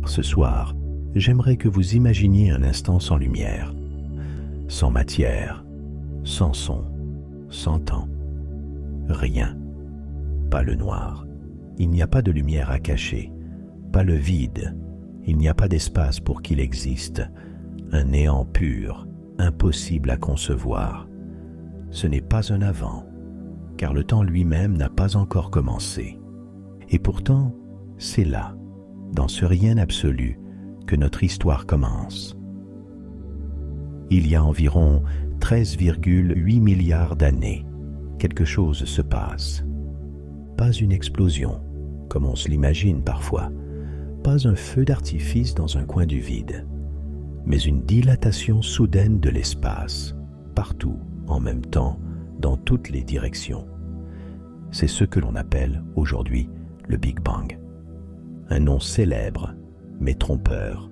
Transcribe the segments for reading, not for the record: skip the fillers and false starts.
ce soir, j'aimerais que vous imaginiez un instant sans lumière, sans matière, sans son, sans temps. Rien. Pas le noir. Il n'y a pas de lumière à cacher. Pas le vide. Il n'y a pas d'espace pour qu'il existe. Un néant pur, impossible à concevoir. Ce n'est pas un avant, car le temps lui-même n'a pas encore commencé. Et pourtant, c'est là, dans ce rien absolu, que notre histoire commence. Il y a environ 13,8 milliards d'années, quelque chose se passe. Pas une explosion, comme on se l'imagine parfois, pas un feu d'artifice dans un coin du vide, mais une dilatation soudaine de l'espace, partout, en même temps, dans toutes les directions. C'est ce que l'on appelle aujourd'hui le Big Bang. Un nom célèbre, mais trompeur,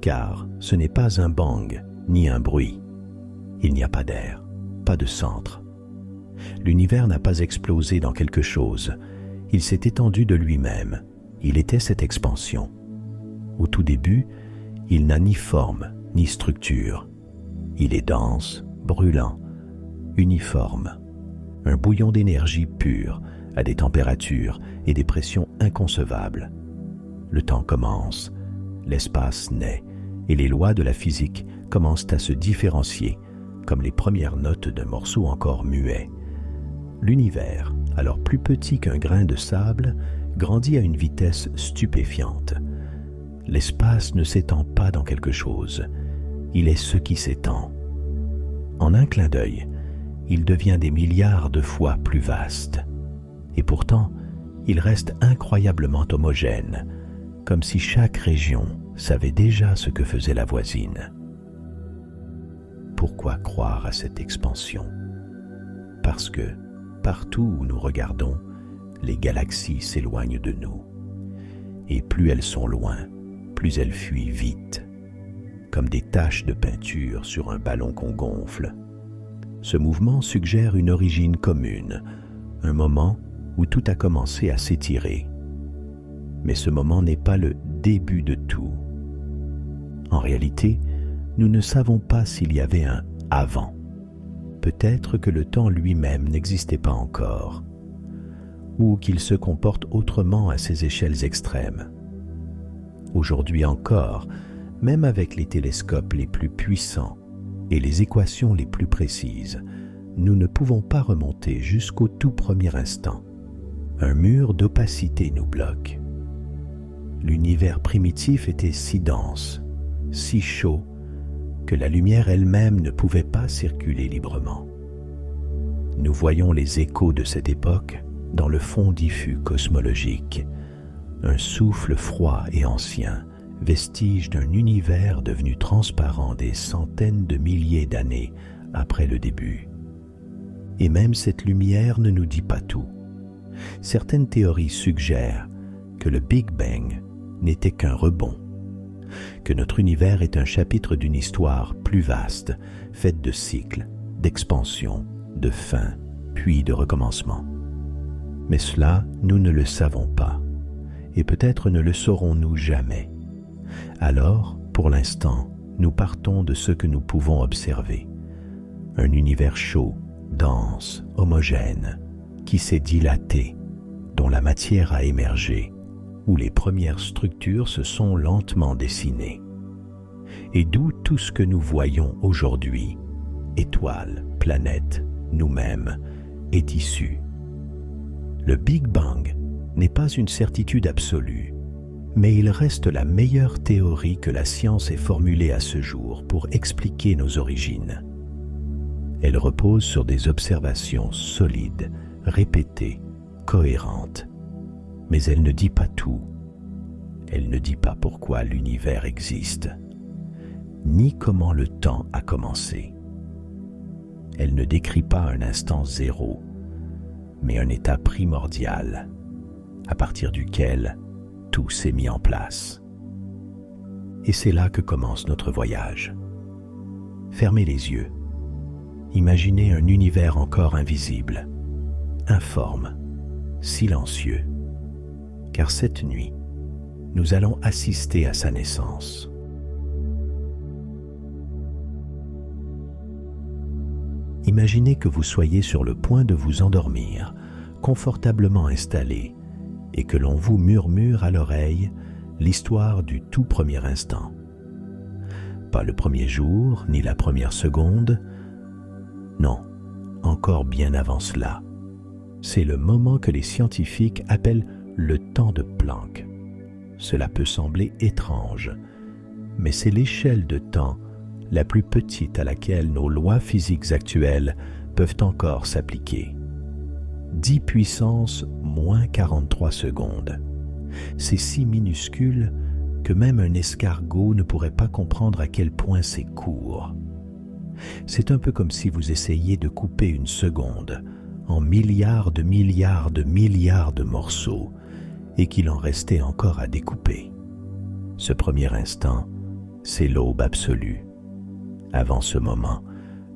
car ce n'est pas un bang, ni un bruit. Il n'y a pas d'air, pas de centre. L'univers n'a pas explosé dans quelque chose, il s'est étendu de lui-même, il était cette expansion. Au tout début, il n'a ni forme, ni structure. Il est dense, brûlant, uniforme, un bouillon d'énergie pure, à des températures et des pressions inconcevables. Le temps commence, l'espace naît, et les lois de la physique commencent à se différencier, comme les premières notes d'un morceau encore muet. L'univers, alors plus petit qu'un grain de sable, grandit à une vitesse stupéfiante. L'espace ne s'étend pas dans quelque chose, il est ce qui s'étend. En un clin d'œil, il devient des milliards de fois plus vaste. Et pourtant, il reste incroyablement homogène, comme si chaque région savait déjà ce que faisait la voisine. Pourquoi croire à cette expansion? Parce que, partout où nous regardons, les galaxies s'éloignent de nous. Et plus elles sont loin, plus elles fuient vite, comme des taches de peinture sur un ballon qu'on gonfle. Ce mouvement suggère une origine commune, un moment où tout a commencé à s'étirer. Mais ce moment n'est pas le début de tout. En réalité, nous ne savons pas s'il y avait un « avant ». Peut-être que le temps lui-même n'existait pas encore, ou qu'il se comporte autrement à ces échelles extrêmes. Aujourd'hui encore, même avec les télescopes les plus puissants et les équations les plus précises, nous ne pouvons pas remonter jusqu'au tout premier instant. Un mur d'opacité nous bloque. L'univers primitif était si dense, si chaud, que la lumière elle-même ne pouvait pas circuler librement. Nous voyons les échos de cette époque dans le fond diffus cosmologique, un souffle froid et ancien, vestige d'un univers devenu transparent des centaines de milliers d'années après le début. Et même cette lumière ne nous dit pas tout. Certaines théories suggèrent que le Big Bang n'était qu'un rebond, que notre univers est un chapitre d'une histoire plus vaste, faite de cycles, d'expansion, de fin, puis de recommencement. Mais cela, nous ne le savons pas, et peut-être ne le saurons-nous jamais. Alors, pour l'instant, nous partons de ce que nous pouvons observer. Un univers chaud, dense, homogène, qui s'est dilaté, dont la matière a émergé, où les premières structures se sont lentement dessinées, et d'où tout ce que nous voyons aujourd'hui, étoiles, planètes, nous-mêmes, est issu. Le Big Bang n'est pas une certitude absolue, mais il reste la meilleure théorie que la science ait formulée à ce jour pour expliquer nos origines. Elle repose sur des observations solides, répétées, cohérentes. Mais elle ne dit pas tout. Elle ne dit pas pourquoi l'univers existe, ni comment le temps a commencé. Elle ne décrit pas un instant zéro, mais un état primordial, à partir duquel tout s'est mis en place. Et c'est là que commence notre voyage. Fermez les yeux. Imaginez un univers encore invisible, informe, silencieux. Car cette nuit, nous allons assister à sa naissance. Imaginez que vous soyez sur le point de vous endormir, confortablement installé, et que l'on vous murmure à l'oreille l'histoire du tout premier instant. Pas le premier jour, ni la première seconde, non, encore bien avant cela. C'est le moment que les scientifiques appellent le temps de Planck. Cela peut sembler étrange, mais c'est l'échelle de temps la plus petite à laquelle nos lois physiques actuelles peuvent encore s'appliquer. 10 puissance moins 43 secondes. C'est si minuscule que même un escargot ne pourrait pas comprendre à quel point c'est court. C'est un peu comme si vous essayiez de couper une seconde en milliards de milliards de milliards de morceaux et qu'il en restait encore à découper. Ce premier instant, c'est l'aube absolue. Avant ce moment,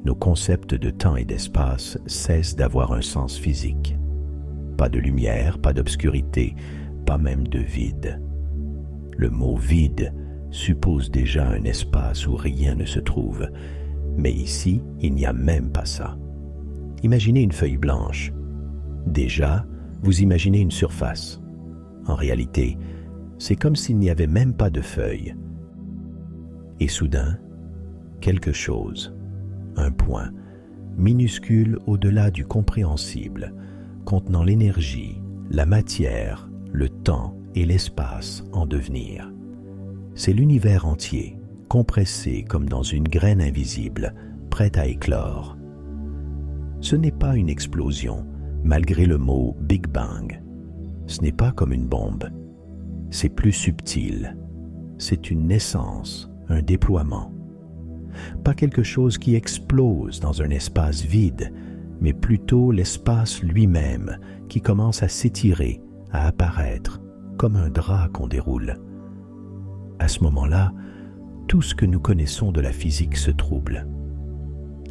nos concepts de temps et d'espace cessent d'avoir un sens physique. Pas de lumière, pas d'obscurité, pas même de vide. Le mot « vide » suppose déjà un espace où rien ne se trouve, mais ici, il n'y a même pas ça. Imaginez une feuille blanche. Déjà, vous imaginez une surface. En réalité, c'est comme s'il n'y avait même pas de feuille. Et soudain, quelque chose, un point, minuscule au-delà du compréhensible, contenant l'énergie, la matière, le temps et l'espace en devenir. C'est l'univers entier, compressé comme dans une graine invisible, prête à éclore. Ce n'est pas une explosion, malgré le mot Big Bang. Ce n'est pas comme une bombe. C'est plus subtil. C'est une naissance, un déploiement. Pas quelque chose qui explose dans un espace vide, mais plutôt l'espace lui-même qui commence à s'étirer, à apparaître, comme un drap qu'on déroule. À ce moment-là, tout ce que nous connaissons de la physique se trouble.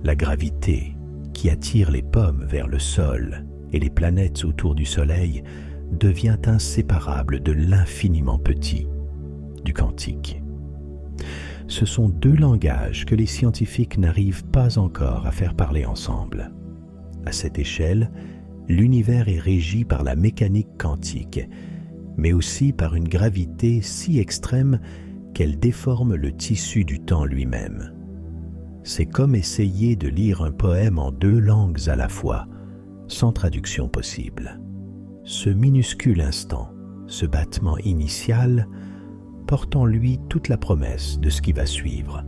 La gravité, qui attire les pommes vers le sol et les planètes autour du Soleil, devient inséparable de l'infiniment petit, du quantique. Ce sont deux langages que les scientifiques n'arrivent pas encore à faire parler ensemble. À cette échelle, l'univers est régi par la mécanique quantique, mais aussi par une gravité si extrême qu'elle déforme le tissu du temps lui-même. C'est comme essayer de lire un poème en deux langues à la fois, sans traduction possible. Ce minuscule instant, ce battement initial, porte en lui toute la promesse de ce qui va suivre.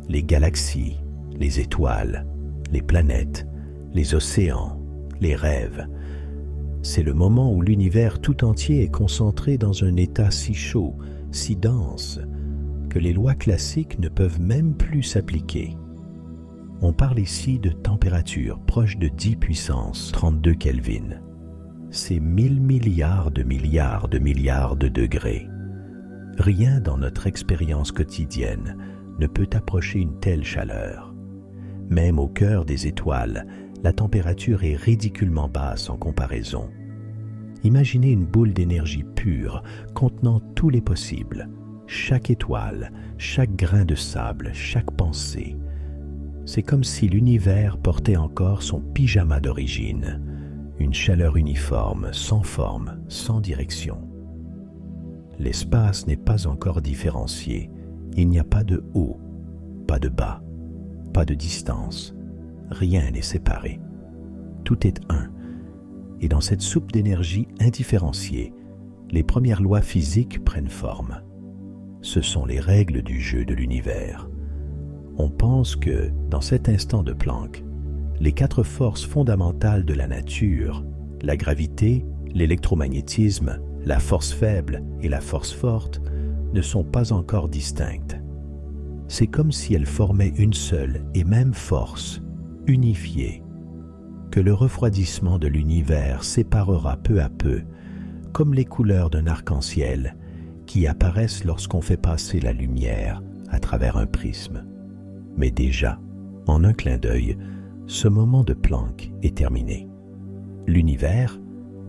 Les galaxies, les étoiles, les planètes, les océans, les rêves. C'est le moment où l'univers tout entier est concentré dans un état si chaud, si dense, que les lois classiques ne peuvent même plus s'appliquer. On parle ici de température proche de 10 puissance 32 Kelvin. C'est 1000 milliards de milliards de milliards de degrés. Rien dans notre expérience quotidienne ne peut approcher une telle chaleur. Même au cœur des étoiles, la température est ridiculement basse en comparaison. Imaginez une boule d'énergie pure contenant tous les possibles, chaque étoile, chaque grain de sable, chaque pensée. C'est comme si l'univers portait encore son pyjama d'origine, une chaleur uniforme, sans forme, sans direction. L'espace n'est pas encore différencié, il n'y a pas de haut, pas de bas, pas de distance, rien n'est séparé. Tout est un, et dans cette soupe d'énergie indifférenciée, les premières lois physiques prennent forme. Ce sont les règles du jeu de l'univers. On pense que, dans cet instant de Planck, les 4 forces fondamentales de la nature, la gravité, l'électromagnétisme, la force faible et la force forte, ne sont pas encore distinctes. C'est comme si elles formaient une seule et même force, unifiée, que le refroidissement de l'univers séparera peu à peu, comme les couleurs d'un arc-en-ciel qui apparaissent lorsqu'on fait passer la lumière à travers un prisme. Mais déjà, en un clin d'œil, ce moment de Planck est terminé. L'univers,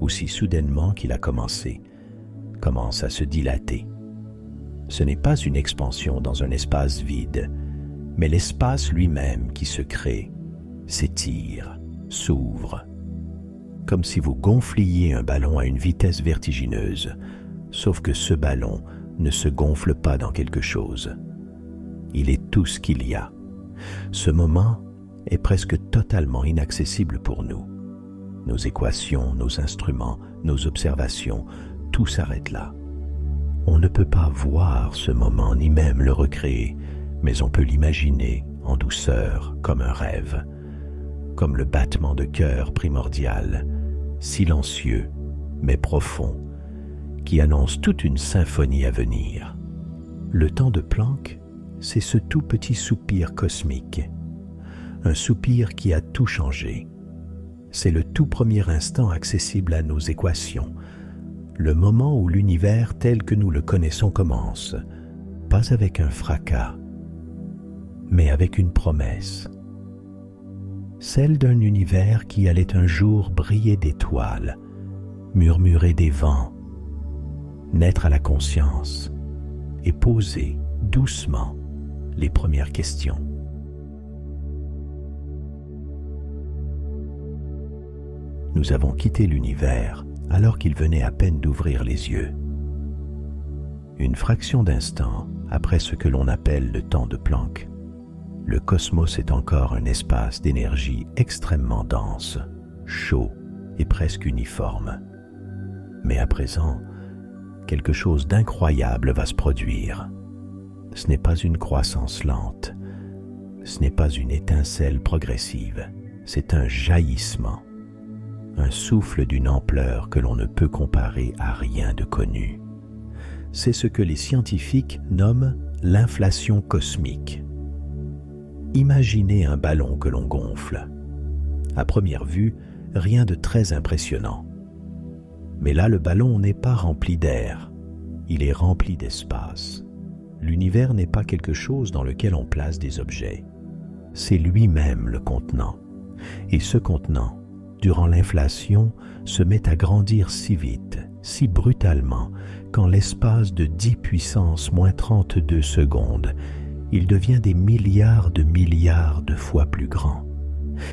aussi soudainement qu'il a commencé, commence à se dilater, Ce n'est pas une expansion dans un espace vide, mais l'espace lui-même qui se crée, s'étire, s'ouvre. Comme si vous gonfliez un ballon à une vitesse vertigineuse, sauf que ce ballon ne se gonfle pas dans quelque chose. Il est tout ce qu'il y a. Ce moment est presque totalement inaccessible pour nous. Nos équations, nos instruments, nos observations, tout s'arrête là. On ne peut pas voir ce moment ni même le recréer, mais on peut l'imaginer en douceur comme un rêve, comme le battement de cœur primordial, silencieux mais profond, qui annonce toute une symphonie à venir. Le temps de Planck, c'est ce tout petit soupir cosmique, un soupir qui a tout changé. C'est le tout premier instant accessible à nos équations, le moment où l'univers tel que nous le connaissons commence, pas avec un fracas, mais avec une promesse, celle d'un univers qui allait un jour briller d'étoiles, murmurer des vents, naître à la conscience et poser doucement les premières questions. Nous avons quitté l'univers alors qu'il venait à peine d'ouvrir les yeux. Une fraction d'instant après ce que l'on appelle le temps de Planck, le cosmos est encore un espace d'énergie extrêmement dense, chaud et presque uniforme. Mais à présent, quelque chose d'incroyable va se produire. Ce n'est pas une croissance lente, ce n'est pas une étincelle progressive, c'est un jaillissement, un souffle d'une ampleur que l'on ne peut comparer à rien de connu. C'est ce que les scientifiques nomment l'inflation cosmique. Imaginez un ballon que l'on gonfle. À première vue, rien de très impressionnant. Mais là, le ballon n'est pas rempli d'air, il est rempli d'espace. L'univers n'est pas quelque chose dans lequel on place des objets. C'est lui-même le contenant. Et ce contenant, durant l'inflation, se met à grandir si vite, si brutalement, qu'en l'espace de 10 puissance moins 32 secondes, il devient des milliards de fois plus grand.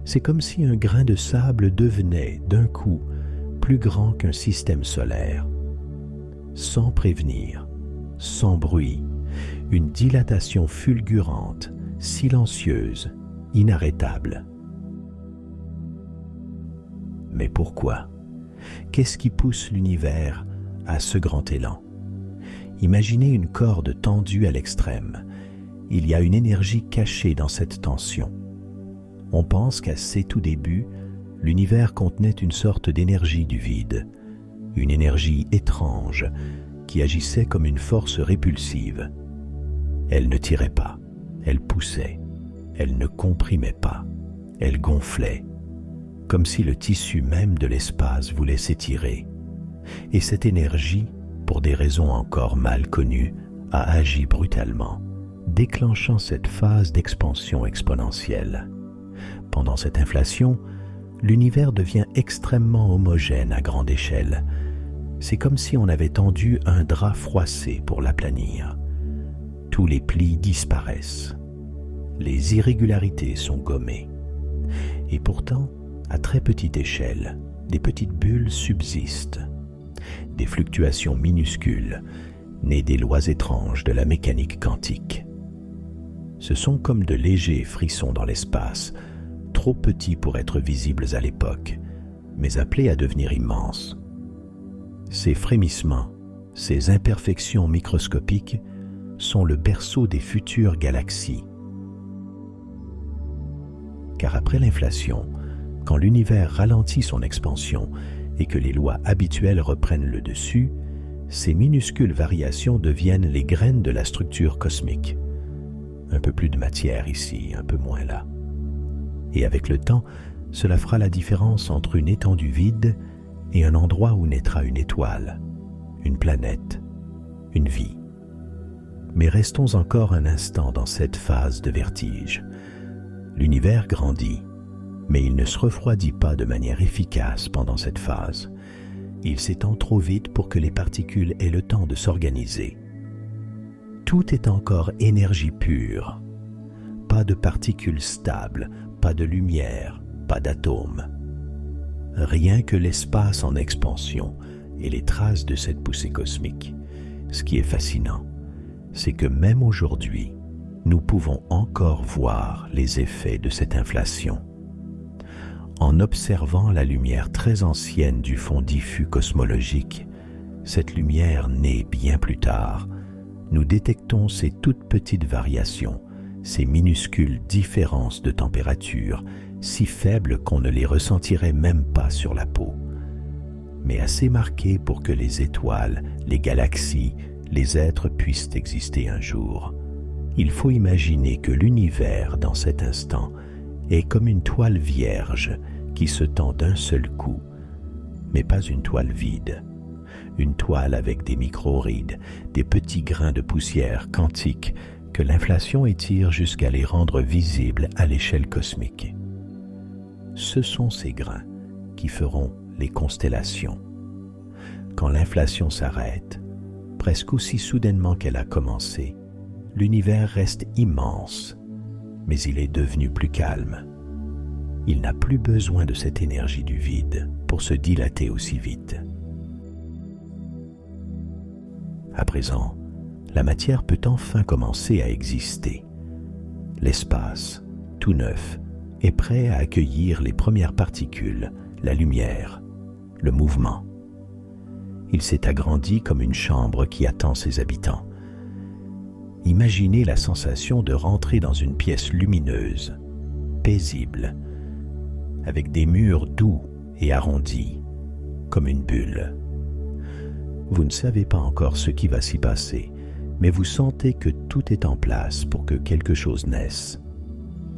C'est comme si un grain de sable devenait, d'un coup, plus grand qu'un système solaire. Sans prévenir, sans bruit, une dilatation fulgurante, silencieuse, inarrêtable. Mais pourquoi? Qu'est-ce qui pousse l'univers à ce grand élan? Imaginez une corde tendue à l'extrême. Il y a une énergie cachée dans cette tension. On pense qu'à ses tout débuts, l'univers contenait une sorte d'énergie du vide, une énergie étrange qui agissait comme une force répulsive. Elle ne tirait pas, elle poussait, elle ne comprimait pas, elle gonflait, comme si le tissu même de l'espace voulait s'étirer. Et cette énergie, pour des raisons encore mal connues, a agi brutalement, déclenchant cette phase d'expansion exponentielle. Pendant cette inflation, l'univers devient extrêmement homogène à grande échelle. C'est comme si on avait tendu un drap froissé pour l'aplanir. Tous les plis disparaissent. Les irrégularités sont gommées. Et pourtant, à très petite échelle, des petites bulles subsistent. Des fluctuations minuscules, nées des lois étranges de la mécanique quantique. Ce sont comme de légers frissons dans l'espace, trop petits pour être visibles à l'époque, mais appelés à devenir immenses. Ces frémissements, ces imperfections microscopiques sont le berceau des futures galaxies. Car après l'inflation, quand l'univers ralentit son expansion et que les lois habituelles reprennent le dessus, ces minuscules variations deviennent les graines de la structure cosmique. Un peu plus de matière ici, un peu moins là. Et avec le temps, cela fera la différence entre une étendue vide et un endroit où naîtra une étoile, une planète, une vie. Mais restons encore un instant dans cette phase de vertige. L'univers grandit, mais il ne se refroidit pas de manière efficace pendant cette phase. Il s'étend trop vite pour que les particules aient le temps de s'organiser. Tout est encore énergie pure. Pas de particules stables, pas de lumière, pas d'atomes. Rien que l'espace en expansion et les traces de cette poussée cosmique. Ce qui est fascinant, c'est que même aujourd'hui, nous pouvons encore voir les effets de cette inflation. En observant la lumière très ancienne du fond diffus cosmologique, cette lumière née bien plus tard, nous détectons ces toutes petites variations, ces minuscules différences de température, si faibles qu'on ne les ressentirait même pas sur la peau, mais assez marquées pour que les étoiles, les galaxies, les êtres puissent exister un jour. Il faut imaginer que l'univers, dans cet instant, est comme une toile vierge qui se tend d'un seul coup, mais pas une toile vide. Une toile avec des micro-rides, des petits grains de poussière quantiques que l'inflation étire jusqu'à les rendre visibles à l'échelle cosmique. Ce sont ces grains qui feront les constellations. Quand l'inflation s'arrête, presque aussi soudainement qu'elle a commencé, l'univers reste immense, mais il est devenu plus calme. Il n'a plus besoin de cette énergie du vide pour se dilater aussi vite. À présent, la matière peut enfin commencer à exister. L'espace, tout neuf, est prêt à accueillir les premières particules, la lumière, le mouvement. Il s'est agrandi comme une chambre qui attend ses habitants. Imaginez la sensation de rentrer dans une pièce lumineuse, paisible, avec des murs doux et arrondis, comme une bulle. Vous ne savez pas encore ce qui va s'y passer, mais vous sentez que tout est en place pour que quelque chose naisse.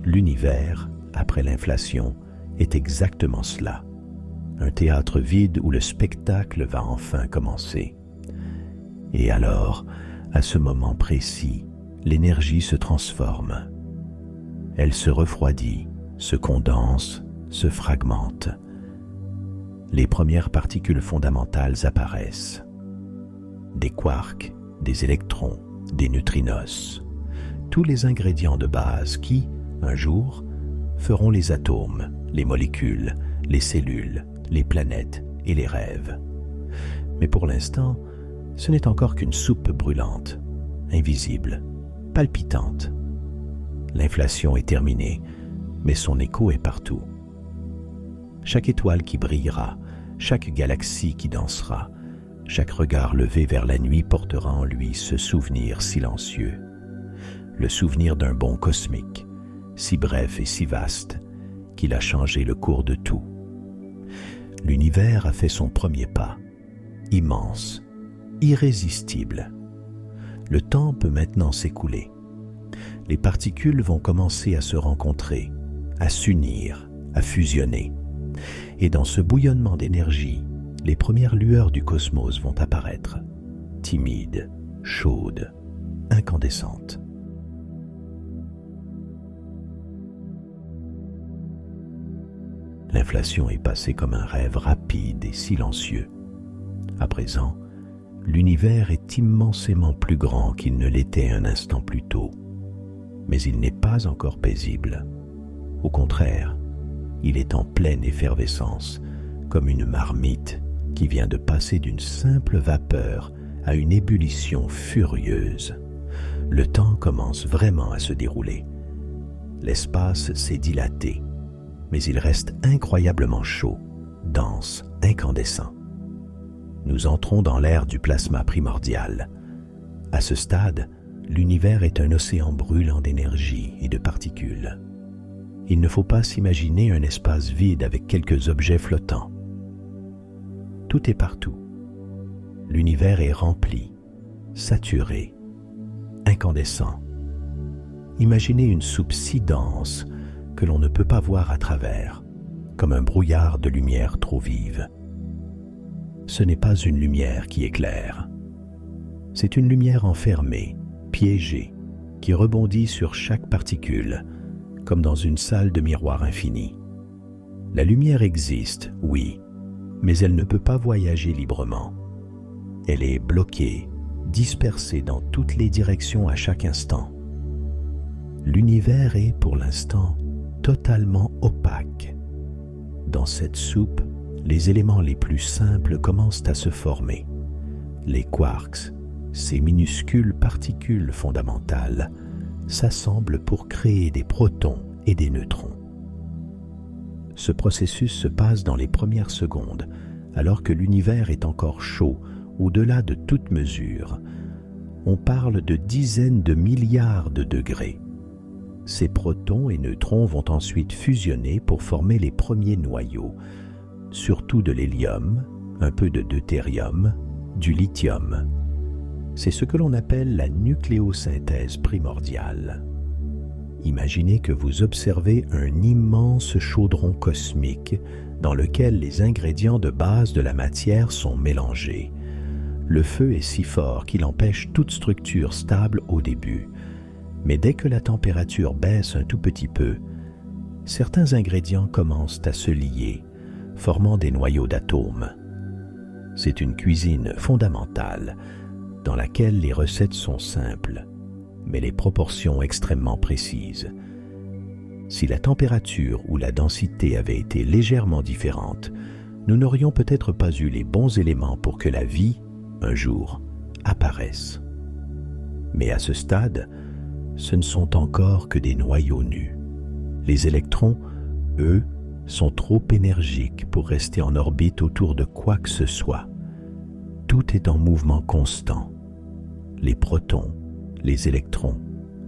L'univers, après l'inflation, est exactement cela. Un théâtre vide où le spectacle va enfin commencer. Et alors, à ce moment précis, l'énergie se transforme. Elle se refroidit, se condense, se fragmente. Les premières particules fondamentales apparaissent. Des quarks, des électrons, des neutrinos. Tous les ingrédients de base qui, un jour, feront les atomes, les molécules, les cellules, les planètes et les rêves. Mais pour l'instant, ce n'est encore qu'une soupe brûlante, invisible, palpitante. L'inflation est terminée, mais son écho est partout. Chaque étoile qui brillera, chaque galaxie qui dansera, chaque regard levé vers la nuit portera en lui ce souvenir silencieux, le souvenir d'un bond cosmique, si bref et si vaste, qu'il a changé le cours de tout. L'univers a fait son premier pas, immense, irrésistible. Le temps peut maintenant s'écouler. Les particules vont commencer à se rencontrer, à s'unir, à fusionner. Et dans ce bouillonnement d'énergie, les premières lueurs du cosmos vont apparaître, timides, chaudes, incandescentes. L'inflation est passée comme un rêve rapide et silencieux. À présent, l'univers est immensément plus grand qu'il ne l'était un instant plus tôt. Mais il n'est pas encore paisible. Au contraire, il est en pleine effervescence, comme une marmite qui vient de passer d'une simple vapeur à une ébullition furieuse. Le temps commence vraiment à se dérouler. L'espace s'est dilaté, mais il reste incroyablement chaud, dense, incandescent. Nous entrons dans l'ère du plasma primordial. À ce stade, l'univers est un océan brûlant d'énergie et de particules. Il ne faut pas s'imaginer un espace vide avec quelques objets flottants. Tout est partout. L'univers est rempli, saturé, incandescent. Imaginez une soupe si dense que l'on ne peut pas voir à travers, comme un brouillard de lumière trop vive. Ce n'est pas une lumière qui éclaire. C'est une lumière enfermée, piégée, qui rebondit sur chaque particule, comme dans une salle de miroir infini. La lumière existe, oui, mais elle ne peut pas voyager librement. Elle est bloquée, dispersés dans toutes les directions à chaque instant. L'univers est, pour l'instant, totalement opaque. Dans cette soupe, les éléments les plus simples commencent à se former. Les quarks, ces minuscules particules fondamentales, s'assemblent pour créer des protons et des neutrons. Ce processus se passe dans les premières secondes, alors que l'univers est encore chaud, au-delà de toute mesure. On parle de dizaines de milliards de degrés. Ces protons et neutrons vont ensuite fusionner pour former les premiers noyaux, surtout de l'hélium, un peu de deutérium, du lithium. C'est ce que l'on appelle la nucléosynthèse primordiale. Imaginez que vous observez un immense chaudron cosmique dans lequel les ingrédients de base de la matière sont mélangés. Le feu est si fort qu'il empêche toute structure stable au début. Mais dès que la température baisse un tout petit peu, certains ingrédients commencent à se lier, formant des noyaux d'atomes. C'est une cuisine fondamentale, dans laquelle les recettes sont simples, mais les proportions extrêmement précises. Si la température ou la densité avaient été légèrement différentes, nous n'aurions peut-être pas eu les bons éléments pour que la vie, un jour, apparaisse. Mais à ce stade, ce ne sont encore que des noyaux nus. Les électrons, eux, sont trop énergiques pour rester en orbite autour de quoi que ce soit. Tout est en mouvement constant. Les protons, les électrons,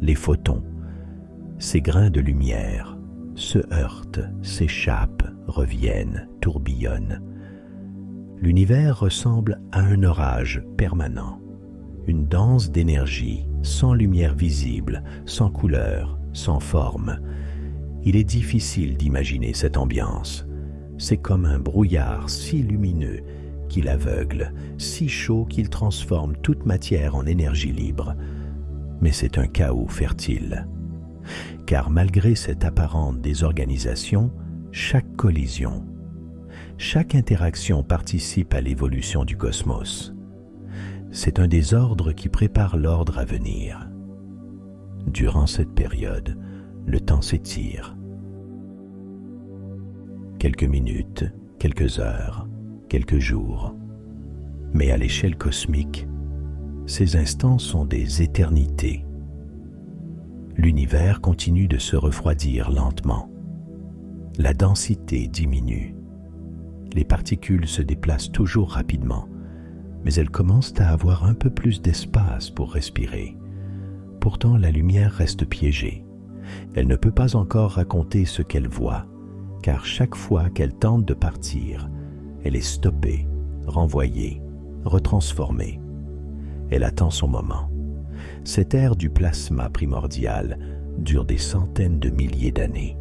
les photons, ces grains de lumière se heurtent, s'échappent, reviennent, tourbillonnent. L'univers ressemble à un orage permanent, une danse d'énergie, sans lumière visible, sans couleur, sans forme. Il est difficile d'imaginer cette ambiance. C'est comme un brouillard si lumineux qu'il aveugle, si chaud qu'il transforme toute matière en énergie libre. Mais c'est un chaos fertile. Car malgré cette apparente désorganisation, chaque collision, chaque interaction participe à l'évolution du cosmos. C'est un désordre qui prépare l'ordre à venir. Durant cette période, le temps s'étire. Quelques minutes, quelques heures, quelques jours. Mais à l'échelle cosmique, ces instants sont des éternités. L'univers continue de se refroidir lentement. La densité diminue. Les particules se déplacent toujours rapidement, mais elles commencent à avoir un peu plus d'espace pour respirer. Pourtant, la lumière reste piégée. Elle ne peut pas encore raconter ce qu'elle voit, car chaque fois qu'elle tente de partir, elle est stoppée, renvoyée, retransformée. Elle attend son moment. Cette ère du plasma primordial dure des centaines de milliers d'années.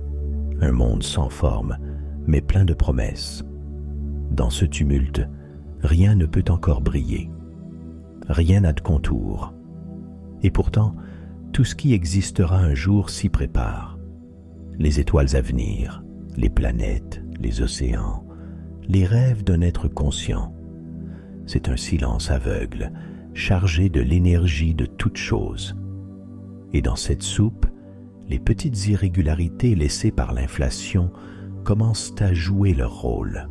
Un monde sans forme, mais plein de promesses. Dans ce tumulte, rien ne peut encore briller. Rien n'a de contour. Et pourtant, tout ce qui existera un jour s'y prépare. Les étoiles à venir, les planètes, les océans, les rêves d'un être conscient. C'est un silence aveugle, chargé de l'énergie de toute chose. Et dans cette soupe, les petites irrégularités laissées par l'inflation commencent à jouer leur rôle.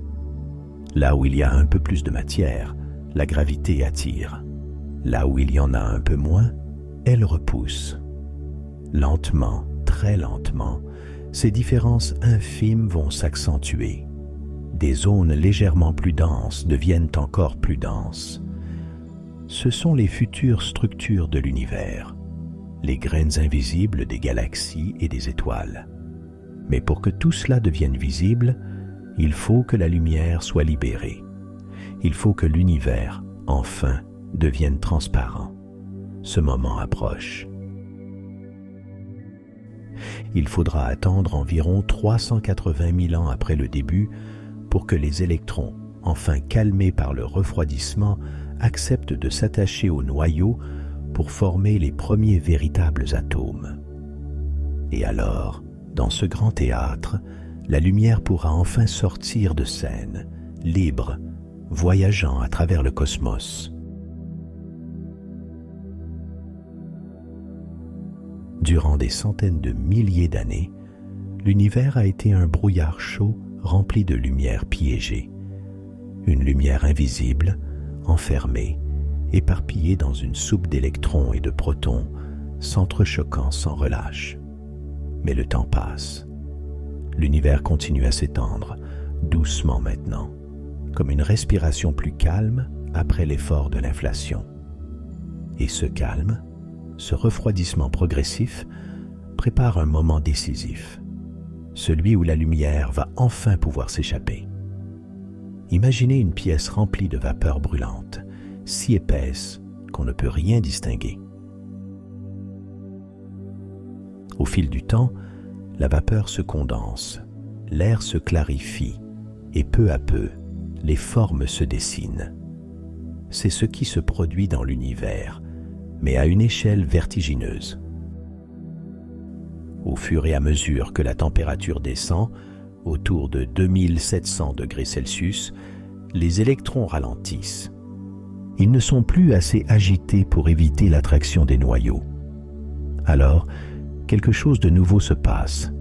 Là où il y a un peu plus de matière, la gravité attire. Là où il y en a un peu moins, elle repousse. Lentement, très lentement, ces différences infimes vont s'accentuer. Des zones légèrement plus denses deviennent encore plus denses. Ce sont les futures structures de l'univers, les graines invisibles des galaxies et des étoiles. Mais pour que tout cela devienne visible, il faut que la lumière soit libérée. Il faut que l'univers, enfin, devienne transparent. Ce moment approche. Il faudra attendre environ 380 000 ans après le début pour que les électrons, enfin calmés par le refroidissement, acceptent de s'attacher au noyau pour former les premiers véritables atomes. Et alors, dans ce grand théâtre, la lumière pourra enfin sortir de scène, libre, voyageant à travers le cosmos. Durant des centaines de milliers d'années, l'univers a été un brouillard chaud rempli de lumière piégée. Une lumière invisible, enfermée, éparpillée dans une soupe d'électrons et de protons, s'entrechoquant sans relâche. Mais le temps passe. L'univers continue à s'étendre, doucement maintenant, comme une respiration plus calme après l'effort de l'inflation. Et ce calme, ce refroidissement progressif, prépare un moment décisif, celui où la lumière va enfin pouvoir s'échapper. Imaginez une pièce remplie de vapeur brûlante, si épaisse qu'on ne peut rien distinguer. Au fil du temps, la vapeur se condense, l'air se clarifie et peu à peu, les formes se dessinent. C'est ce qui se produit dans l'univers, mais à une échelle vertigineuse. Au fur et à mesure que la température descend, autour de 2700 degrés Celsius, les électrons ralentissent. Ils ne sont plus assez agités pour éviter l'attraction des noyaux. Alors, quelque chose de nouveau se passe.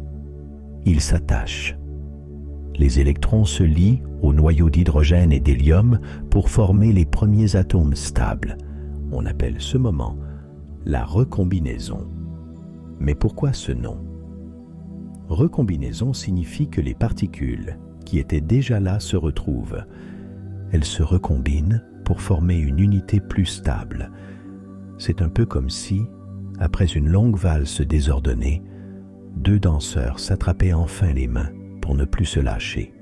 Ils s'attachent. Les électrons se lient aux noyaux d'hydrogène et d'hélium pour former les premiers atomes stables. On appelle ce moment la recombinaison. Mais pourquoi ce nom? Recombinaison signifie que les particules qui étaient déjà là se retrouvent. Elles se recombinent pour former une unité plus stable. C'est un peu comme si, après une longue valse désordonnée, deux danseurs s'attrapaient enfin les mains pour ne plus se lâcher.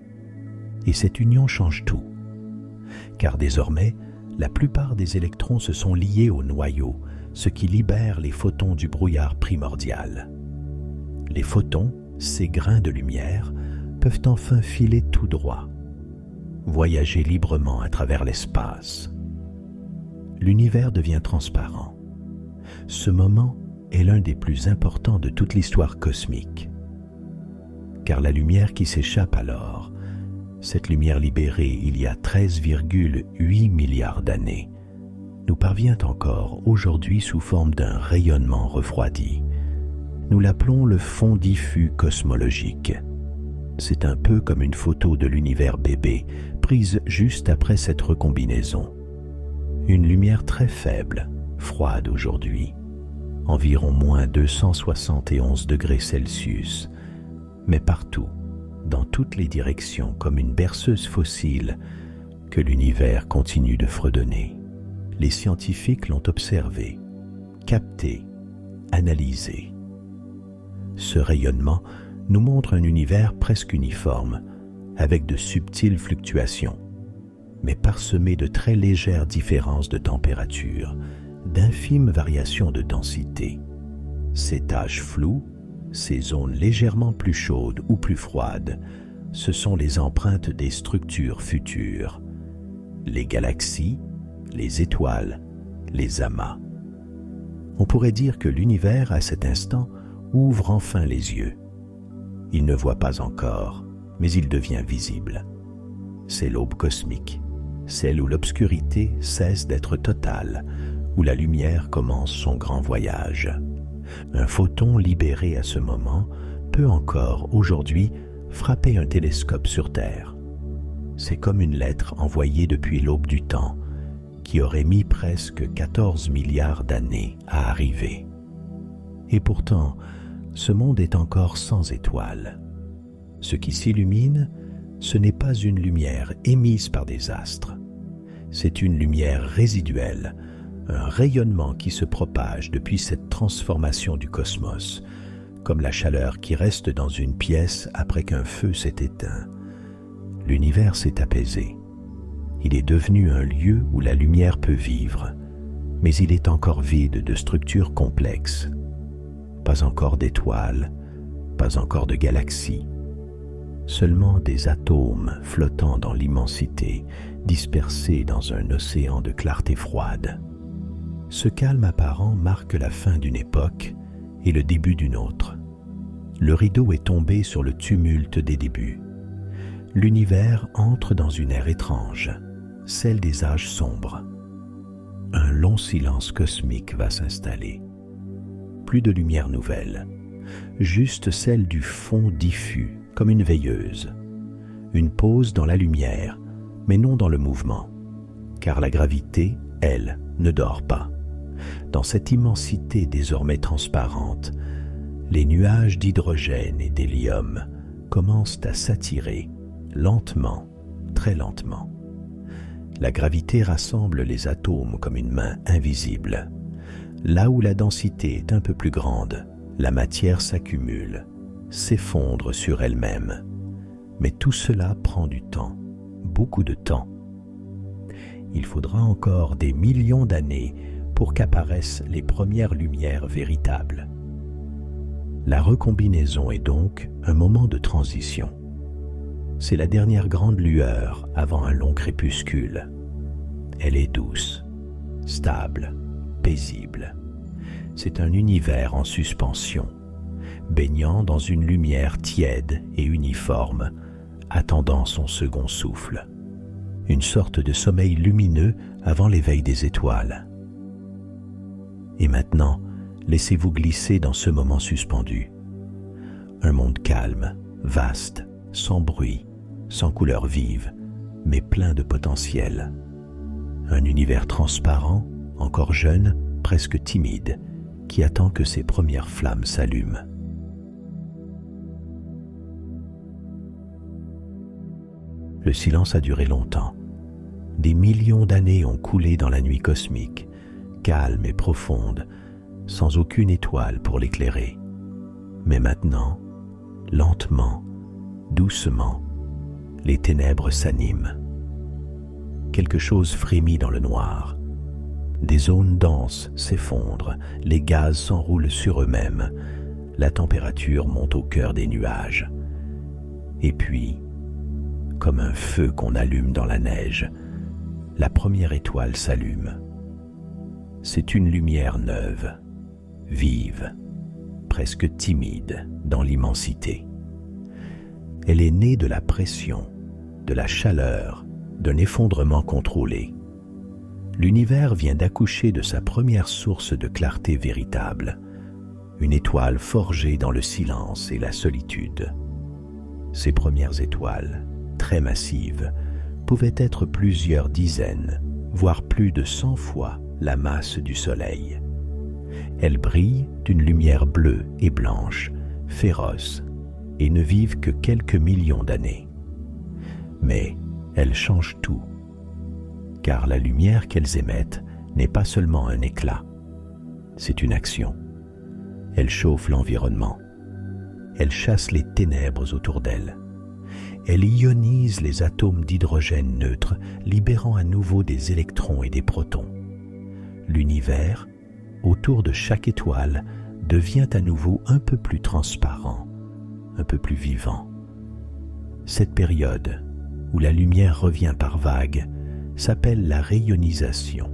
Et cette union change tout, car désormais, la plupart des électrons se sont liés au noyau, ce qui libère les photons du brouillard primordial. Les photons, ces grains de lumière, peuvent enfin filer tout droit, voyager librement à travers l'espace. L'univers devient transparent. Ce moment est l'un des plus importants de toute l'histoire cosmique. Car la lumière qui s'échappe alors, cette lumière libérée il y a 13,8 milliards d'années, nous parvient encore aujourd'hui sous forme d'un rayonnement refroidi. Nous l'appelons le fond diffus cosmologique. C'est un peu comme une photo de l'univers bébé, prise juste après cette recombinaison. Une lumière très faible, froide aujourd'hui, environ moins 271 degrés Celsius, mais partout, dans toutes les directions, comme une berceuse fossile, que l'univers continue de fredonner. Les scientifiques l'ont observé, capté, analysé. Ce rayonnement nous montre un univers presque uniforme, avec de subtiles fluctuations, mais parsemé de très légères différences de température, d'infimes variations de densité. Ces taches floues, ces zones légèrement plus chaudes ou plus froides, ce sont les empreintes des structures futures, les galaxies, les étoiles, les amas. On pourrait dire que l'univers, à cet instant, ouvre enfin les yeux. Il ne voit pas encore, mais il devient visible. C'est l'aube cosmique, celle où l'obscurité cesse d'être totale, où la lumière commence son grand voyage. Un photon libéré à ce moment peut encore, aujourd'hui, frapper un télescope sur Terre. C'est comme une lettre envoyée depuis l'aube du temps, qui aurait mis presque 14 milliards d'années à arriver. Et pourtant, ce monde est encore sans étoiles. Ce qui s'illumine, ce n'est pas une lumière émise par des astres. C'est une lumière résiduelle, un rayonnement qui se propage depuis cette transformation du cosmos, comme la chaleur qui reste dans une pièce après qu'un feu s'est éteint. L'univers s'est apaisé. Il est devenu un lieu où la lumière peut vivre, mais il est encore vide de structures complexes. Pas encore d'étoiles, pas encore de galaxies. Seulement des atomes flottant dans l'immensité, dispersés dans un océan de clarté froide. Ce calme apparent marque la fin d'une époque et le début d'une autre. Le rideau est tombé sur le tumulte des débuts. L'univers entre dans une ère étrange, celle des âges sombres. Un long silence cosmique va s'installer. plus de lumière nouvelle, juste celle du fond diffus, comme une veilleuse. Une pause dans la lumière, mais non dans le mouvement, car la gravité, elle, ne dort pas. Dans cette immensité désormais transparente, les nuages d'hydrogène et d'hélium commencent à s'attirer, lentement, très lentement. La gravité rassemble les atomes comme une main invisible. Là où la densité est un peu plus grande, la matière s'accumule, s'effondre sur elle-même. Mais tout cela prend du temps, beaucoup de temps. Il faudra encore des millions d'années pour qu'apparaissent les premières lumières véritables. La recombinaison est donc un moment de transition. C'est la dernière grande lueur avant un long crépuscule. Elle est douce, stable, paisible. C'est un univers en suspension, baignant dans une lumière tiède et uniforme, attendant son second souffle. Une sorte de sommeil lumineux avant l'éveil des étoiles. Et maintenant, laissez-vous glisser dans ce moment suspendu. Un monde calme, vaste, sans bruit, sans couleurs vives, mais plein de potentiel. Un univers transparent, encore jeune, presque timide, qui attend que ses premières flammes s'allument. Le silence a duré longtemps. Des millions d'années ont coulé dans la nuit cosmique, calme et profonde, sans aucune étoile pour l'éclairer. Mais maintenant, lentement, doucement, les ténèbres s'animent. Quelque chose frémit dans le noir. Des zones denses s'effondrent, les gaz s'enroulent sur eux-mêmes, la température monte au cœur des nuages. Et puis, comme un feu qu'on allume dans la neige, la première étoile s'allume. C'est une lumière neuve, vive, presque timide dans l'immensité. Elle est née de la pression, de la chaleur, d'un effondrement contrôlé. L'univers vient d'accoucher de sa première source de clarté véritable, une étoile forgée dans le silence et la solitude. Ces premières étoiles, très massives, pouvaient être plusieurs dizaines, voire plus de 100 fois la masse du Soleil. Elles brillent d'une lumière bleue et blanche, féroce, et ne vivent que quelques millions d'années. Mais elles changent tout, car la lumière qu'elles émettent n'est pas seulement un éclat, c'est une action. Elle chauffe l'environnement, elle chasse les ténèbres autour d'elle, elle ionise les atomes d'hydrogène neutre, libérant à nouveau des électrons et des protons. L'univers, autour de chaque étoile, devient à nouveau un peu plus transparent, un peu plus vivant. Cette période, où la lumière revient par vagues, s'appelle la rayonisation.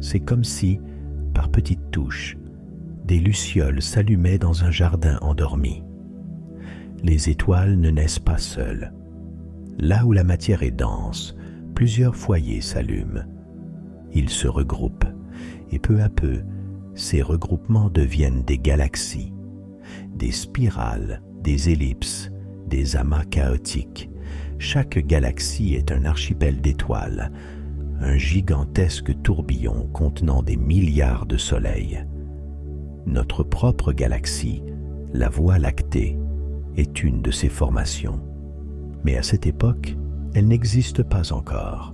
C'est comme si, par petites touches, des lucioles s'allumaient dans un jardin endormi. Les étoiles ne naissent pas seules. Là où la matière est dense, plusieurs foyers s'allument. Ils se regroupent, et peu à peu, ces regroupements deviennent des galaxies, des spirales, des ellipses, des amas chaotiques. Chaque galaxie est un archipel d'étoiles, un gigantesque tourbillon contenant des milliards de soleils. Notre propre galaxie, la Voie lactée, est une de ces formations. Mais à cette époque, elle n'existe pas encore.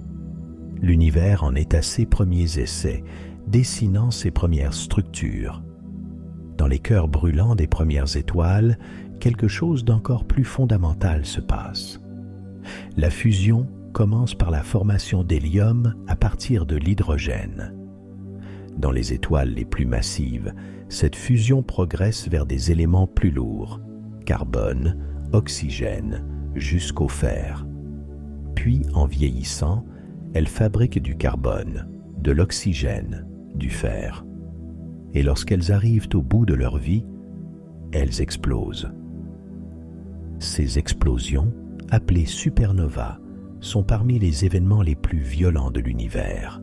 L'univers en est à ses premiers essais, dessinant ses premières structures. Dans les cœurs brûlants des premières étoiles, quelque chose d'encore plus fondamental se passe. La fusion commence par la formation d'hélium à partir de l'hydrogène. Dans les étoiles les plus massives, cette fusion progresse vers des éléments plus lourds, carbone, oxygène, jusqu'au fer. Puis, en vieillissant, elle fabrique du carbone, de l'oxygène, du fer. Et lorsqu'elles arrivent au bout de leur vie, elles explosent. Ces explosions, appelées supernovas, sont parmi les événements les plus violents de l'univers.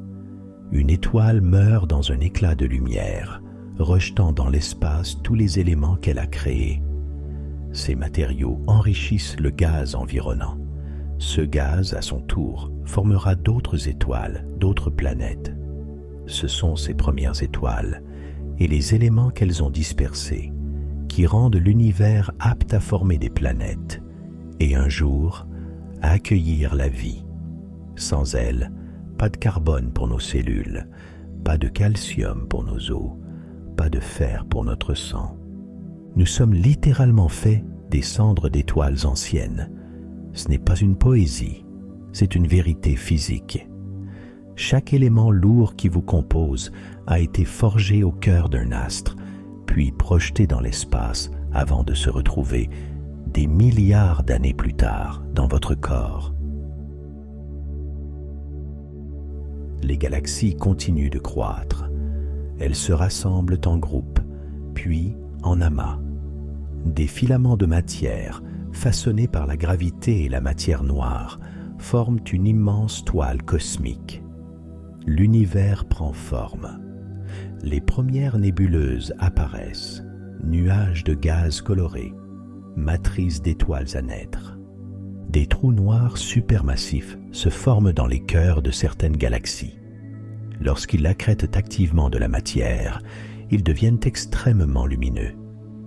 Une étoile meurt dans un éclat de lumière, rejetant dans l'espace tous les éléments qu'elle a créés. Ces matériaux enrichissent le gaz environnant. Ce gaz, à son tour, formera d'autres étoiles, d'autres planètes. Ce sont ces premières étoiles et les éléments qu'elles ont dispersés qui rendent l'univers apte à former des planètes et un jour à accueillir la vie. Sans elles, pas de carbone pour nos cellules, pas de calcium pour nos os, pas de fer pour notre sang. Nous sommes littéralement faits des cendres d'étoiles anciennes. Ce n'est pas une poésie, c'est une vérité physique. Chaque élément lourd qui vous compose a été forgé au cœur d'un astre, puis projeté dans l'espace avant de se retrouver des milliards d'années plus tard dans votre corps. Les galaxies continuent de croître. Elles se rassemblent en groupes, puis en amas. Des filaments de matière, façonnés par la gravité et la matière noire, forment une immense toile cosmique. L'univers prend forme. Les premières nébuleuses apparaissent, nuages de gaz colorés, matrices d'étoiles à naître. Des trous noirs supermassifs se forment dans les cœurs de certaines galaxies. Lorsqu'ils accrètent activement de la matière, ils deviennent extrêmement lumineux.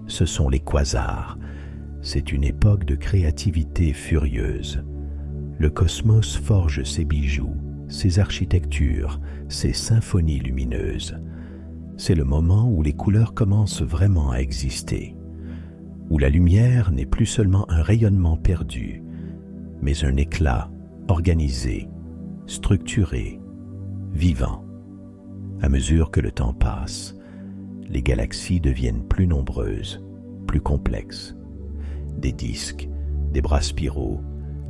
Ce sont les quasars. C'est une époque de créativité furieuse. Le cosmos forge ses bijoux, ses architectures, ses symphonies lumineuses. C'est le moment où les couleurs commencent vraiment à exister, où la lumière n'est plus seulement un rayonnement perdu, mais un éclat organisé, structuré, vivant. À mesure que le temps passe, les galaxies deviennent plus nombreuses, plus complexes. Des disques, des bras spiraux,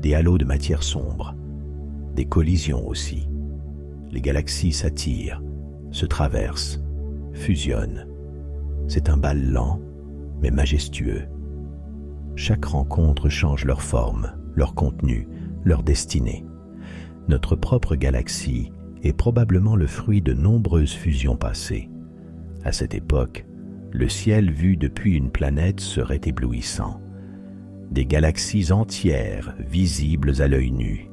des halos de matière sombre, des collisions aussi. Les galaxies s'attirent, se traversent, fusionnent. C'est un bal lent, mais majestueux. Chaque rencontre change leur forme, leur contenu, leur destinée. Notre propre galaxie est probablement le fruit de nombreuses fusions passées. À cette époque, le ciel vu depuis une planète serait éblouissant. Des galaxies entières visibles à l'œil nu.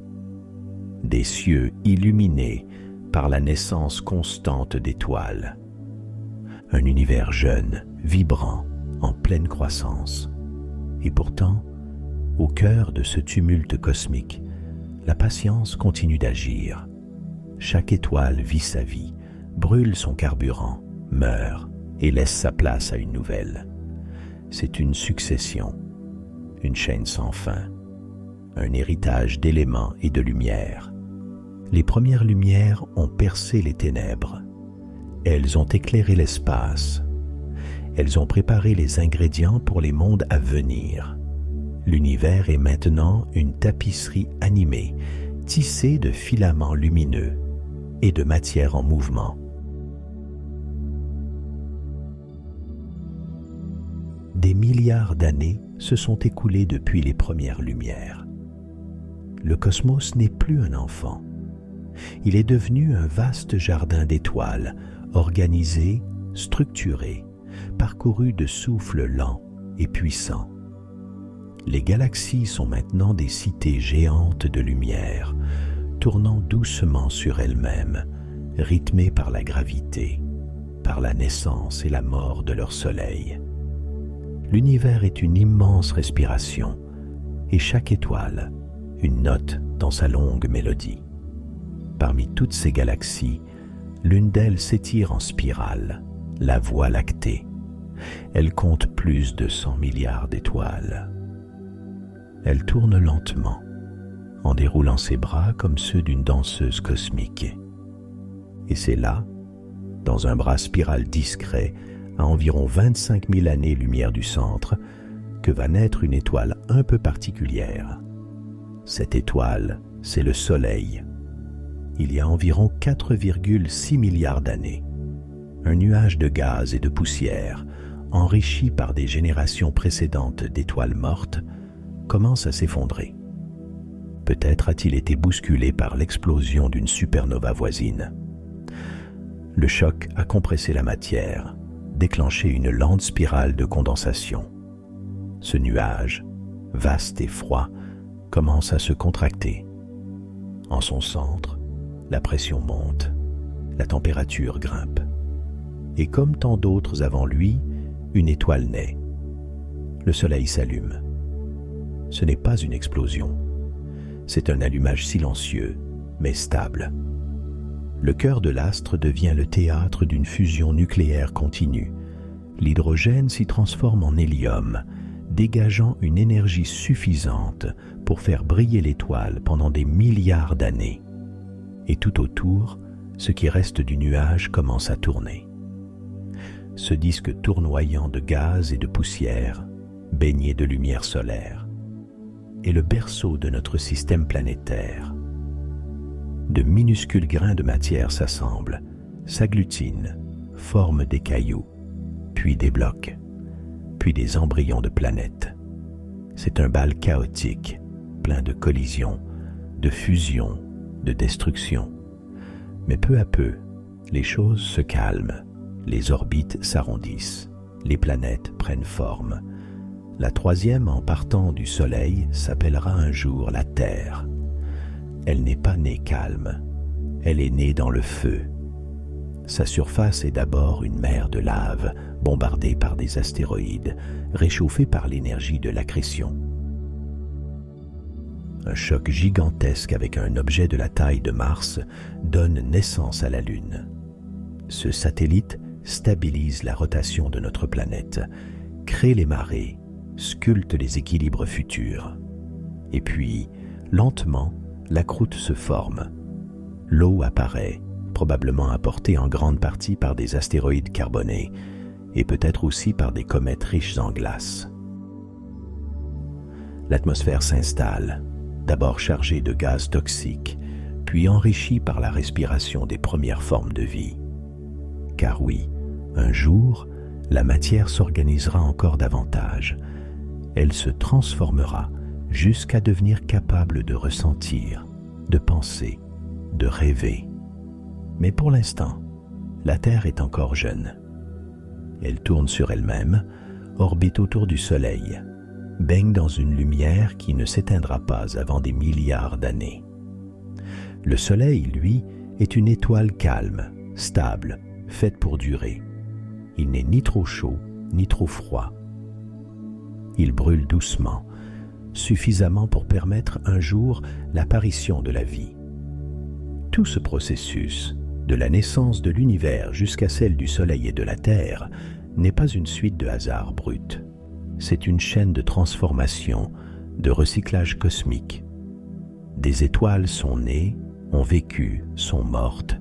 Des cieux illuminés par la naissance constante d'étoiles. Un univers jeune, vibrant, en pleine croissance. Et pourtant, au cœur de ce tumulte cosmique, la patience continue d'agir. Chaque étoile vit sa vie, brûle son carburant, meurt et laisse sa place à une nouvelle. C'est une succession, une chaîne sans fin, un héritage d'éléments et de lumière. Les premières lumières ont percé les ténèbres. Elles ont éclairé l'espace. Elles ont préparé les ingrédients pour les mondes à venir. L'univers est maintenant une tapisserie animée, tissée de filaments lumineux et de matière en mouvement. Des milliards d'années se sont écoulées depuis les premières lumières. Le cosmos n'est plus un enfant. Il est devenu un vaste jardin d'étoiles, organisé, structuré, parcouru de souffles lents et puissants. Les galaxies sont maintenant des cités géantes de lumière, tournant doucement sur elles-mêmes, rythmées par la gravité, par la naissance et la mort de leur soleil. L'univers est une immense respiration, et chaque étoile, une note dans sa longue mélodie. Parmi toutes ces galaxies, l'une d'elles s'étire en spirale, la Voie lactée. Elle compte plus de 100 milliards d'étoiles. Elle tourne lentement, en déroulant ses bras comme ceux d'une danseuse cosmique. Et c'est là, dans un bras spiral discret, à environ 25 000 années-lumière du centre, que va naître une étoile un peu particulière. Cette étoile, c'est le Soleil. Il y a environ 4,6 milliards d'années. Un nuage de gaz et de poussière, enrichi par des générations précédentes d'étoiles mortes, commence à s'effondrer. Peut-être a-t-il été bousculé par l'explosion d'une supernova voisine. Le choc a compressé la matière, déclencher une lente spirale de condensation. Ce nuage, vaste et froid, commence à se contracter. En son centre, la pression monte, la température grimpe. Et comme tant d'autres avant lui, une étoile naît. Le soleil s'allume. Ce n'est pas une explosion. C'est un allumage silencieux, mais stable. Le cœur de l'astre devient le théâtre d'une fusion nucléaire continue. L'hydrogène s'y transforme en hélium, dégageant une énergie suffisante pour faire briller l'étoile pendant des milliards d'années. Et tout autour, ce qui reste du nuage commence à tourner. Ce disque tournoyant de gaz et de poussière, baigné de lumière solaire, est le berceau de notre système planétaire. De minuscules grains de matière s'assemblent, s'agglutinent, forment des cailloux, puis des blocs, puis des embryons de planètes. C'est un bal chaotique, plein de collisions, de fusions, de destructions. Mais peu à peu, les choses se calment, les orbites s'arrondissent, les planètes prennent forme. La troisième, en partant du Soleil, s'appellera un jour la Terre. Elle n'est pas née calme, elle est née dans le feu. Sa surface est d'abord une mer de lave, bombardée par des astéroïdes, réchauffée par l'énergie de l'accrétion. Un choc gigantesque avec un objet de la taille de Mars donne naissance à la Lune. Ce satellite stabilise la rotation de notre planète, crée les marées, sculpte les équilibres futurs. Et puis, lentement, la croûte se forme. L'eau apparaît, probablement apportée en grande partie par des astéroïdes carbonés et peut-être aussi par des comètes riches en glace. L'atmosphère s'installe, d'abord chargée de gaz toxiques, puis enrichie par la respiration des premières formes de vie. Car oui, un jour, la matière s'organisera encore davantage. Elle se transformera jusqu'à devenir capable de ressentir, de penser, de rêver. Mais pour l'instant, la Terre est encore jeune. Elle tourne sur elle-même, orbite autour du Soleil, baigne dans une lumière qui ne s'éteindra pas avant des milliards d'années. Le Soleil, lui, est une étoile calme, stable, faite pour durer. Il n'est ni trop chaud, ni trop froid. Il brûle doucement, suffisamment pour permettre un jour l'apparition de la vie. Tout ce processus, de la naissance de l'univers jusqu'à celle du Soleil et de la Terre, n'est pas une suite de hasards bruts. C'est une chaîne de transformation, de recyclage cosmique. Des étoiles sont nées, ont vécu, sont mortes,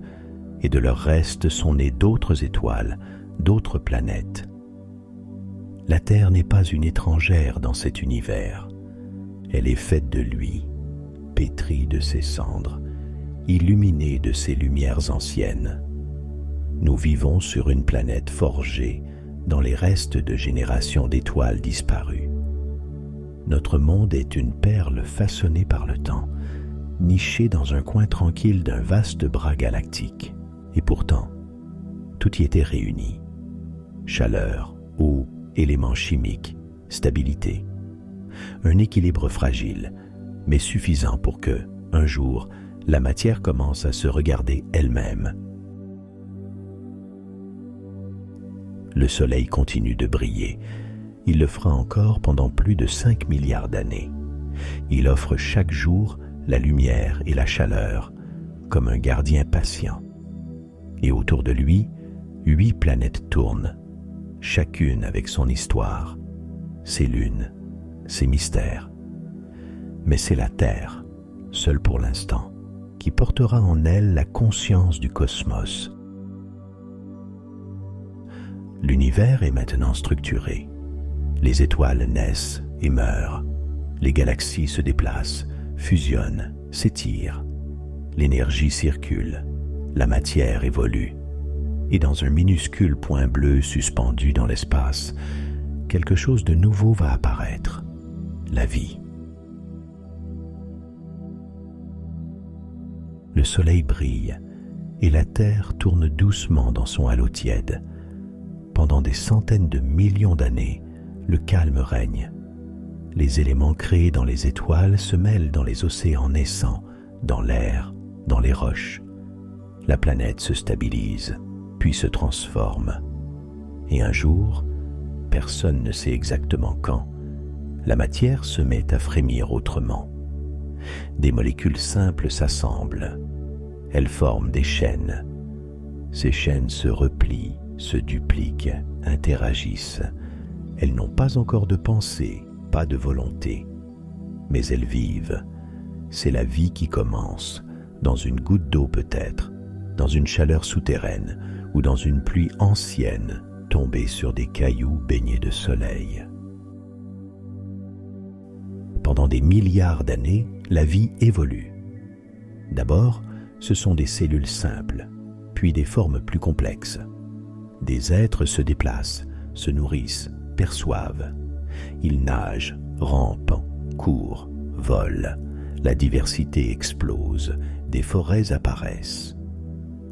et de leurs restes sont nées d'autres étoiles, d'autres planètes. La Terre n'est pas une étrangère dans cet univers. Elle est faite de lui, pétrie de ses cendres, illuminée de ses lumières anciennes. Nous vivons sur une planète forgée dans les restes de générations d'étoiles disparues. Notre monde est une perle façonnée par le temps, nichée dans un coin tranquille d'un vaste bras galactique. Et pourtant, tout y était réuni. Chaleur, eau, éléments chimiques, stabilité. Un équilibre fragile, mais suffisant pour que, un jour, la matière commence à se regarder elle-même. Le Soleil continue de briller. Il le fera encore pendant plus de 5 milliards d'années. Il offre chaque jour la lumière et la chaleur, comme un gardien patient. Et autour de lui, 8 planètes tournent, chacune avec son histoire, ses lunes, ses mystères. Mais c'est la Terre, seule pour l'instant, qui portera en elle la conscience du cosmos. L'univers est maintenant structuré. Les étoiles naissent et meurent. Les galaxies se déplacent, fusionnent, s'étirent. L'énergie circule. La matière évolue. Et dans un minuscule point bleu suspendu dans l'espace, quelque chose de nouveau va apparaître. La vie. Le soleil brille et la Terre tourne doucement dans son halo tiède. Pendant des centaines de millions d'années, le calme règne. Les éléments créés dans les étoiles se mêlent dans les océans naissants, dans l'air, dans les roches. La planète se stabilise, puis se transforme. Et un jour, personne ne sait exactement quand, la matière se met à frémir autrement. Des molécules simples s'assemblent. Elles forment des chaînes. Ces chaînes se replient, se dupliquent, interagissent. Elles n'ont pas encore de pensée, pas de volonté, mais elles vivent. C'est la vie qui commence, dans une goutte d'eau peut-être, dans une chaleur souterraine ou dans une pluie ancienne tombée sur des cailloux baignés de soleil. Pendant des milliards d'années, la vie évolue. D'abord, ce sont des cellules simples, puis des formes plus complexes. Des êtres se déplacent, se nourrissent, perçoivent. Ils nagent, rampent, courent, volent. La diversité explose, des forêts apparaissent.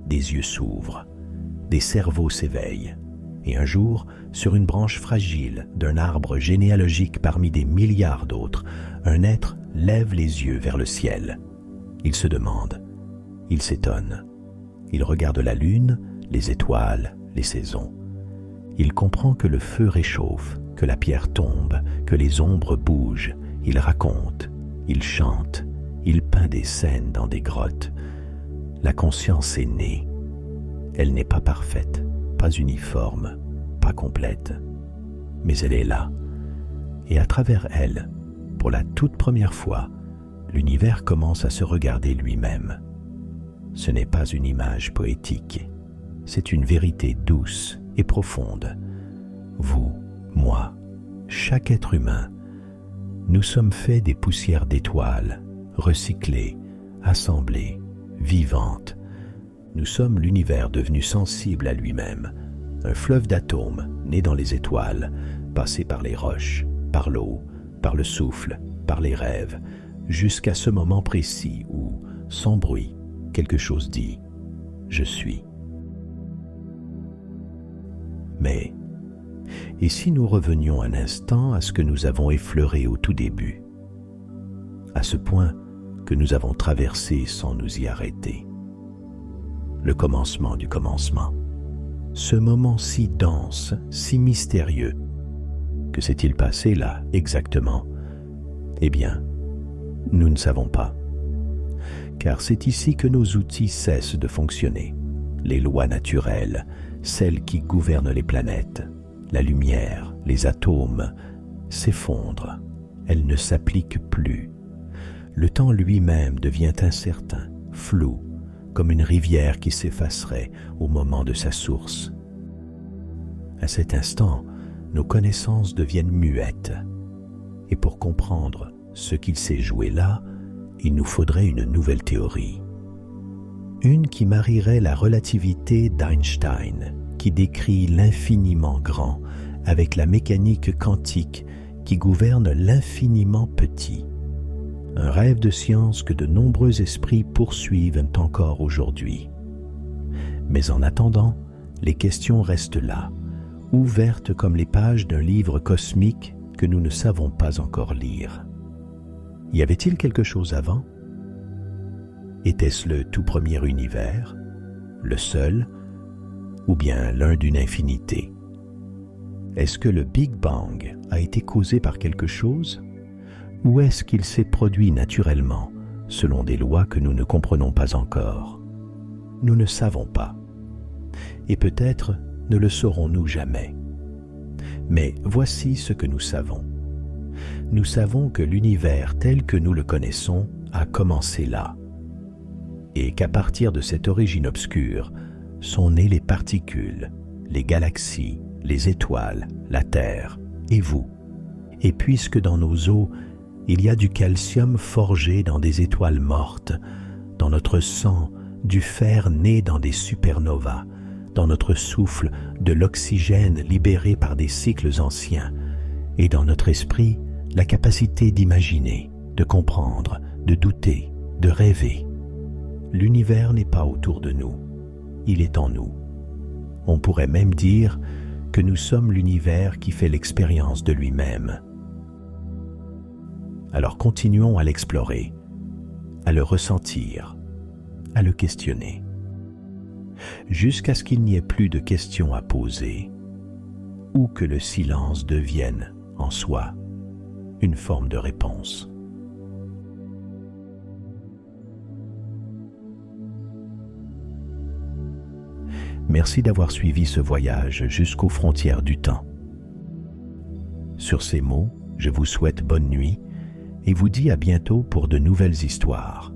Des yeux s'ouvrent, des cerveaux s'éveillent. Et un jour, sur une branche fragile d'un arbre généalogique parmi des milliards d'autres, un être lève les yeux vers le ciel. Il se demande, il s'étonne. Il regarde la lune, les étoiles, les saisons. Il comprend que le feu réchauffe, que la pierre tombe, que les ombres bougent. Il raconte, il chante, il peint des scènes dans des grottes. La conscience est née. Elle n'est pas parfaite, pas uniforme, pas complète, mais elle est là. Et à travers elle, pour la toute première fois, l'univers commence à se regarder lui-même. Ce n'est pas une image poétique, c'est une vérité douce et profonde. Vous, moi, chaque être humain, nous sommes faits des poussières d'étoiles, recyclées, assemblées, vivantes. Nous sommes l'univers devenu sensible à lui-même, un fleuve d'atomes né dans les étoiles, passé par les roches, par l'eau, par le souffle, par les rêves, jusqu'à ce moment précis où, sans bruit, quelque chose dit « Je suis ». Mais, et si nous revenions un instant à ce que nous avons effleuré au tout début, à ce point que nous avons traversé sans nous y arrêter, le commencement du commencement, ce moment si dense, si mystérieux, que s'est-il passé là exactement? Eh bien, nous ne savons pas. Car c'est ici que nos outils cessent de fonctionner. Les lois naturelles, celles qui gouvernent les planètes, la lumière, les atomes, s'effondrent. Elles ne s'appliquent plus. Le temps lui-même devient incertain, flou, comme une rivière qui s'effacerait au moment de sa source. À cet instant, nos connaissances deviennent muettes. Et pour comprendre ce qu'il s'est joué là, il nous faudrait une nouvelle théorie. Une qui marierait la relativité d'Einstein, qui décrit l'infiniment grand, avec la mécanique quantique qui gouverne l'infiniment petit. Un rêve de science que de nombreux esprits poursuivent encore aujourd'hui. Mais en attendant, les questions restent là, ouvertes comme les pages d'un livre cosmique que nous ne savons pas encore lire. Y avait-il quelque chose avant? Était-ce le tout premier univers, le seul, ou bien l'un d'une infinité? Est-ce que le Big Bang a été causé par quelque chose, ou est-ce qu'il s'est produit naturellement, selon des lois que nous ne comprenons pas encore? Nous ne savons pas, et peut-être ne le saurons-nous jamais. Mais voici ce que nous savons. Nous savons que l'univers tel que nous le connaissons a commencé là, et qu'à partir de cette origine obscure sont nées les particules, les galaxies, les étoiles, la Terre et vous. Et puisque dans nos os, il y a du calcium forgé dans des étoiles mortes, dans notre sang, du fer né dans des supernovas, dans notre souffle, de l'oxygène libéré par des cycles anciens, et dans notre esprit, la capacité d'imaginer, de comprendre, de douter, de rêver. L'univers n'est pas autour de nous, il est en nous. On pourrait même dire que nous sommes l'univers qui fait l'expérience de lui-même. Alors continuons à l'explorer, à le ressentir, à le questionner, jusqu'à ce qu'il n'y ait plus de questions à poser, ou que le silence devienne, en soi, une forme de réponse. Merci d'avoir suivi ce voyage jusqu'aux frontières du temps. Sur ces mots, je vous souhaite bonne nuit et vous dis à bientôt pour de nouvelles histoires.